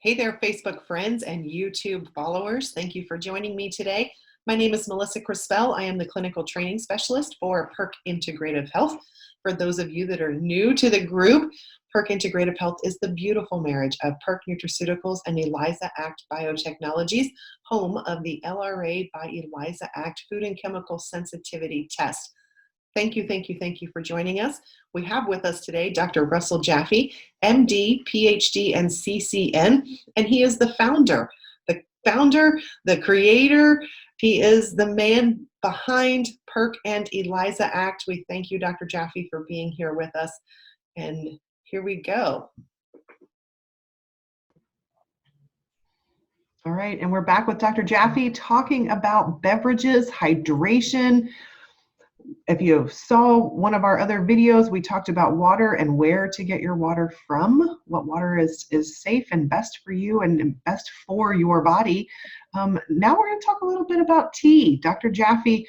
Hey there, Facebook friends and YouTube followers. Thank you for joining me today. My name is Melissa Crispell. I am the clinical training specialist for Perk Integrative Health. For those of you that are new to the group, Perk Integrative Health is the beautiful marriage of Perk Nutraceuticals and ELISA Act Biotechnologies, home of the LRA by ELISA Act Food and Chemical Sensitivity Test. Thank you for joining us. We have with us today Dr. Russell Jaffe, MD, PhD, and CCN, and he is the founder, the creator. He is the man behind Perk and ELISA Act. We thank you, Dr. Jaffe, for being here with us. And here we go. All right, and we're back with Dr. Jaffe talking about beverages, hydration. If you saw one of our other videos, we talked about water and where to get your water from, what water is safe and best for you and best for your body. Now we're going to talk a little bit about tea. Dr. Jaffe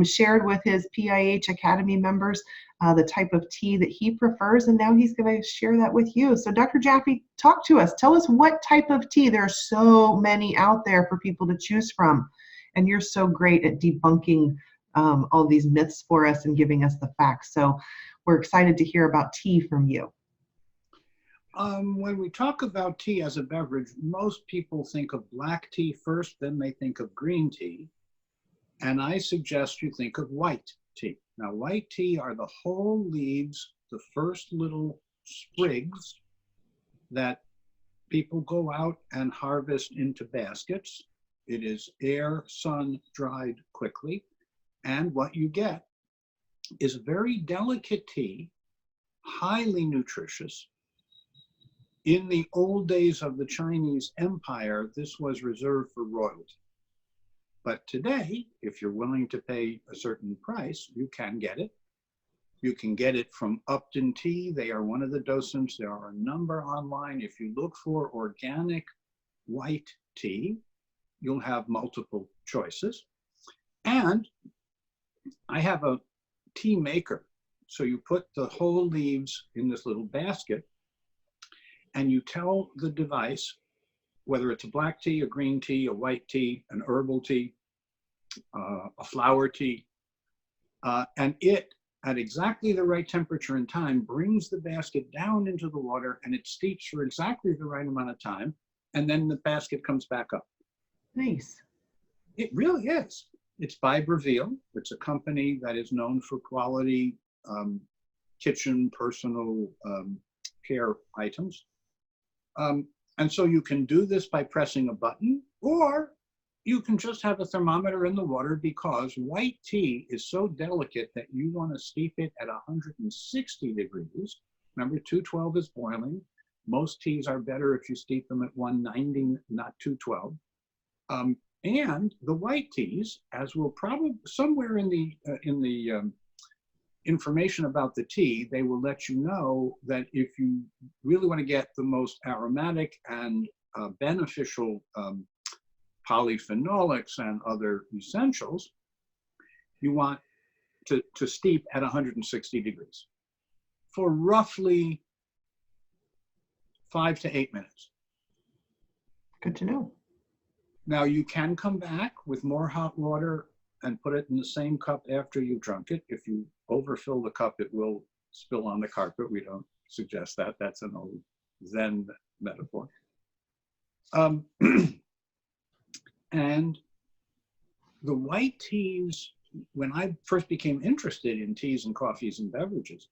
shared with his PIH Academy members the type of tea that he prefers, and now he's going to share that with you. So Dr. Jaffe, talk to us. Tell us what type of tea. There are so many out there for people to choose from, and you're so great at debunking all these myths for us and giving us the facts. So we're excited to hear about tea from you. When we talk about tea as a beverage, most people think of black tea first, then they think of green tea. And I suggest you think of white tea. Now, white tea are the whole leaves, the first little sprigs that people go out and harvest into baskets. It is air, sun dried quickly. And what you get is a very delicate tea, highly nutritious. In the old days of the Chinese Empire, this was reserved for royalty. But today, if you're willing to pay a certain price, you can get it. You can get it from Upton Tea. They are one of the docents. There are a number online. If you look for organic white tea, you'll have multiple choices. And I have a tea maker. So you put the whole leaves in this little basket and you tell the device, whether it's a black tea, a green tea, a white tea, an herbal tea, a flower tea, and it, at exactly the right temperature and time, brings the basket down into the water and it steeps for exactly the right amount of time. And then the basket comes back up. Nice. It really is. It's by Breville. It's a company that is known for quality kitchen, personal care items. And so you can do this by pressing a button, or you can just have a thermometer in the water, because white tea is so delicate that you want to steep it at 160 degrees. Remember, 212 is boiling. Most teas are better if you steep them at 190, not 212. And the white teas, as will probably somewhere in the information about the tea, they will let you know that if you really want to get the most aromatic and beneficial polyphenolics and other essentials, you want to steep at 160 degrees for roughly 5 to 8 minutes. Good to know. Now, you can come back with more hot water and put it in the same cup after you've drunk it. If you overfill the cup, it will spill on the carpet. We don't suggest that. That's an old Zen metaphor. And the white teas, when I first became interested in teas and coffees and beverages,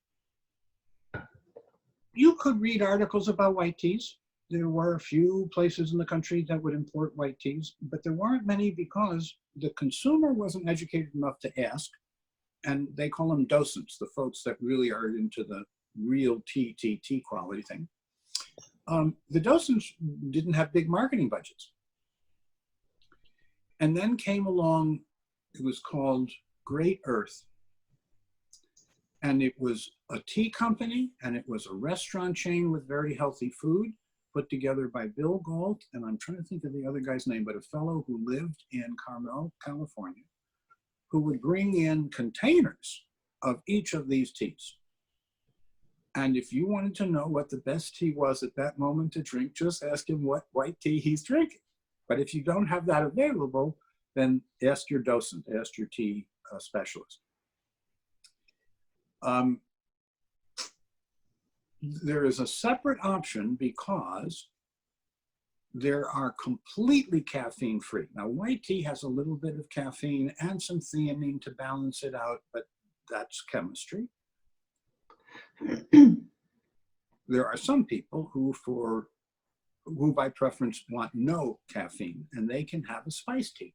you could read articles about white teas. There were a few places in the country that would import white teas, but there weren't many because the consumer wasn't educated enough to ask. And they call them docents, the folks that really are into the real tea quality thing. The docents didn't have big marketing budgets. And then came along, it was called Great Earth. And it was a tea company, and it was a restaurant chain with very healthy food, put together by Bill Galt, and I'm trying to think of the other guy's name, but a fellow who lived in Carmel, California, who would bring in containers of each of these teas. And if you wanted to know what the best tea was at that moment to drink, just ask him what white tea he's drinking. But if you don't have that available, then ask your docent, ask your tea specialist. There is a separate option because there are completely caffeine-free. Now, white tea has a little bit of caffeine and some theanine to balance it out, but that's chemistry. There are some people who by preference want no caffeine, and they can have a spiced tea,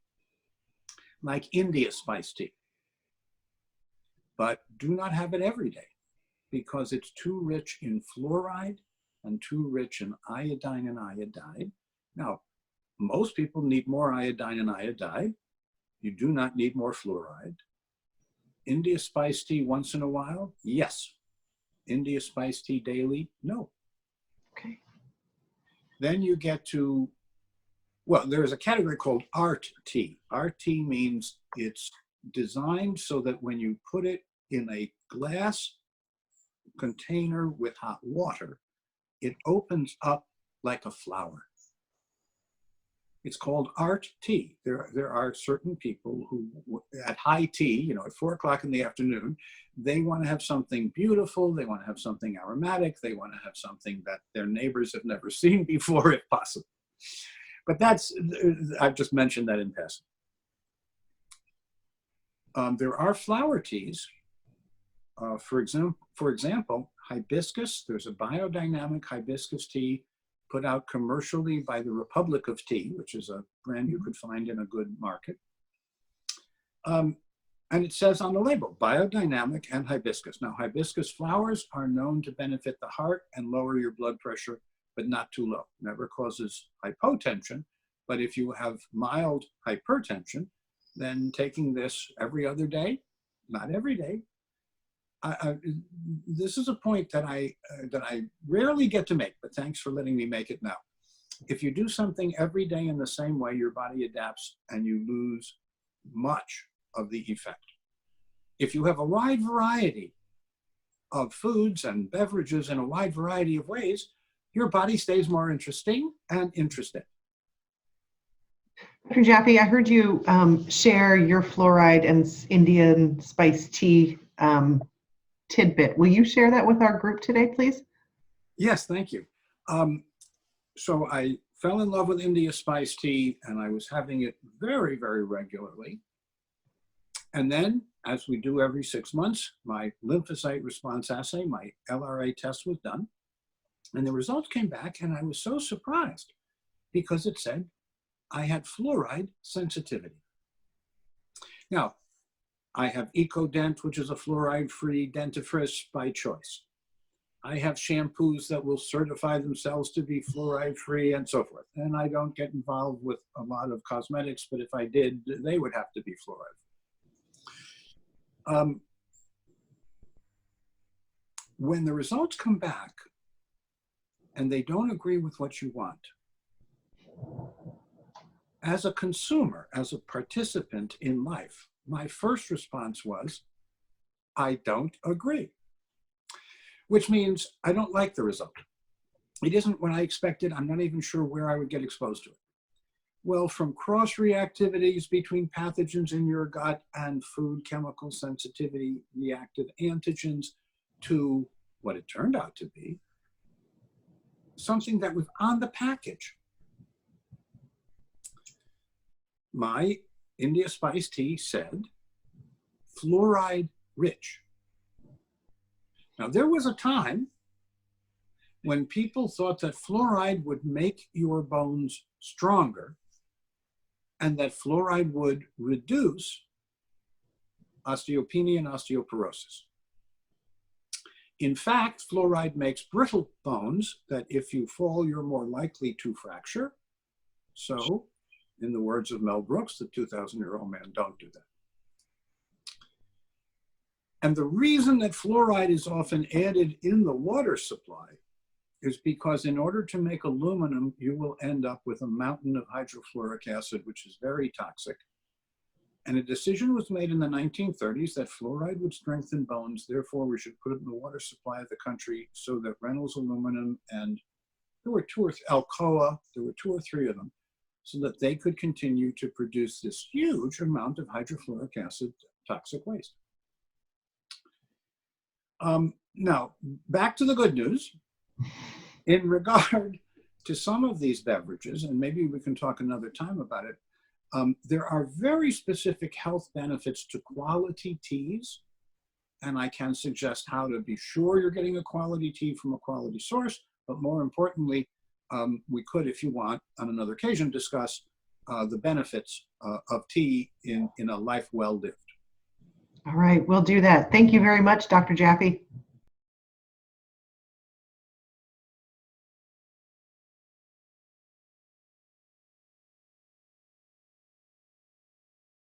like India spiced tea. But do not have it every day because it's too rich in fluoride and too rich in iodine and iodide. Now, most people need more iodine and iodide. You do not need more fluoride. India spiced tea once in a while? Yes. India spiced tea daily? No. Okay. Then you get to, well, there's a category called art tea. Art tea means it's designed so that when you put it in a glass container with hot water, it opens up like a flower. It's called art tea. There are certain people who, at high tea, at 4 o'clock in the afternoon, they want to have something beautiful, they want to have something aromatic, they want to have something that their neighbors have never seen before, if possible. But I've just mentioned that in passing. There are flower teas. For example, hibiscus. There's a biodynamic hibiscus tea put out commercially by the Republic of Tea, which is a brand you could find in a good market. And it says on the label, biodynamic and hibiscus. Now, hibiscus flowers are known to benefit the heart and lower your blood pressure, but not too low. Never causes hypotension, but if you have mild hypertension, then taking this every other day, not every day. This is a point that I rarely get to make, but thanks for letting me make it now. If you do something every day in the same way, your body adapts and you lose much of the effect. If you have a wide variety of foods and beverages in a wide variety of ways, your body stays more interesting and interested. Dr. Jaffe, I heard you share your fluoride and Indian spiced tea tidbit. Will you share that with our group today, please? Yes, thank you. So I fell in love with India spiced tea, and I was having it very, very regularly. And then, as we do every 6 months, my lymphocyte response assay, my LRA test was done. And the results came back, and I was so surprised because it said I had fluoride sensitivity. Now, I have EcoDent, which is a fluoride-free dentifrice by choice. I have shampoos that will certify themselves to be fluoride-free and so forth. And I don't get involved with a lot of cosmetics, but if I did, they would have to be fluoride. When the results come back and they don't agree with what you want, as a consumer, as a participant in life, my first response was, I don't agree, which means I don't like the result. It isn't what I expected. I'm not even sure where I would get exposed to it. Well, from cross-reactivities between pathogens in your gut and food chemical sensitivity reactive antigens to what it turned out to be something that was on the package. My India spiced tea said fluoride rich. Now, there was a time when people thought that fluoride would make your bones stronger and that fluoride would reduce osteopenia and osteoporosis. In fact, fluoride makes brittle bones that if you fall, you're more likely to fracture. So, in the words of Mel Brooks, the 2,000-year-old man, don't do that. And the reason that fluoride is often added in the water supply is because in order to make aluminum, you will end up with a mountain of hydrofluoric acid, which is very toxic. And a decision was made in the 1930s that fluoride would strengthen bones. Therefore, we should put it in the water supply of the country so that Reynolds Aluminum and Alcoa, there were two or three of them, so that they could continue to produce this huge amount of hydrofluoric acid toxic waste. Now, back to the good news. In regard to some of these beverages, and maybe we can talk another time about it, there are very specific health benefits to quality teas, and I can suggest how to be sure you're getting a quality tea from a quality source, but more importantly, we could, if you want, on another occasion, discuss the benefits of tea in a life well lived. All right, we'll do that. Thank you very much, Dr. Jaffe.